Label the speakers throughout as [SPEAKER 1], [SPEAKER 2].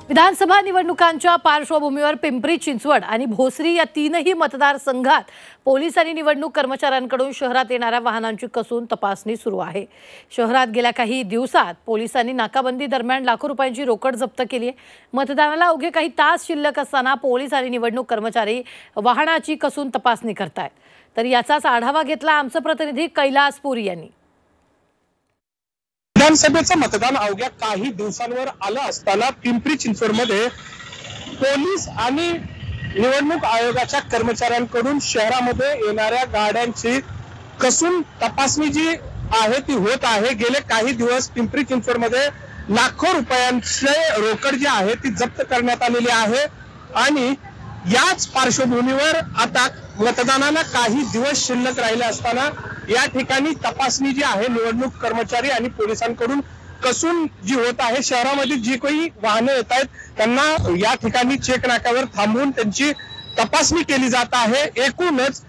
[SPEAKER 1] विधानसभा निवडणुकांच्या पार्श्वभूमीवर पिंपरी चिंचवड आणि भोसरी या तीनही मतदारसंघात पोलीस आणि निवडणूक कर्मचाऱ्यांकडून शहरात येणाऱ्या वाहनांची कसून तपासणी सुरू आहे। शहरात गेल्या काही दिवसात पोलिसांनी नाकाबंदी दरम्यान लाखो रुपयांची रोकड जप्त केली आहे। मतदानाला अवघे काही तास शिल्लक असताना पोलीस आणि निवडणूक कर्मचारी वाहनाची कसून तपासणी करतायत। तर याचाच आढावा घेतला आमचे प्रतिनिधी कैलास पुरी यांनी।
[SPEAKER 2] विधानसभेचं मतदान अवघ्या काही दिवसांवर आलं असताना पिंपरी चिंचवडमध्ये पोलीस आणि निवडणूक आयोगाच्या कर्मचाऱ्यांकडून शहरामध्ये येणाऱ्या गाड्यांची कसून तपासणी जी आहे ती होत आहे। गेले काही दिवस पिंपरी चिंचवडमध्ये लाखो रुपयांचे रोकड जी आहे ती जप्त करण्यात आलेली आहे आणि याच पार्श्वभूमीवर आता मतदानाला काही दिवस शिल्लक राहिले असताना या ठिकाणी तपासणी जी आहे निवडणूक कर्मचारी आणि पोलिसांकडून कसून जी होत आहे। शहरामध्ये जी काही वाहने येत आहेत त्यांना या ठिकाणी चेक नाक्यावर थांबवून त्यांची तपासणी केली जात आहे। एकूणच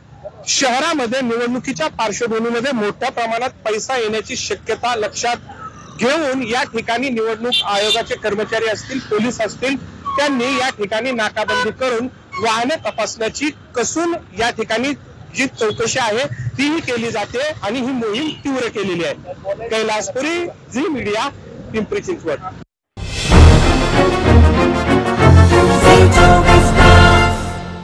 [SPEAKER 2] शहरामध्ये निवडणुकीच्या पार्श्वभूमीमध्ये मोठ्या प्रमाणात पैसा येण्याची शक्यता लक्षात घेऊन या ठिकाणी निवडणूक आयोगाचे कर्मचारी असतील, पोलीस असतील, त्यांनी या ठिकाणी नाकाबंदी करून वाहने तपासण्याची कसून या ठिकाणी जी चौकशी आहे तीही केली जाते आणि ही मोहीम तीव्र केलेली आहे। कैलास पुरी, झी मीडिया, पिंपरी चिंचवड।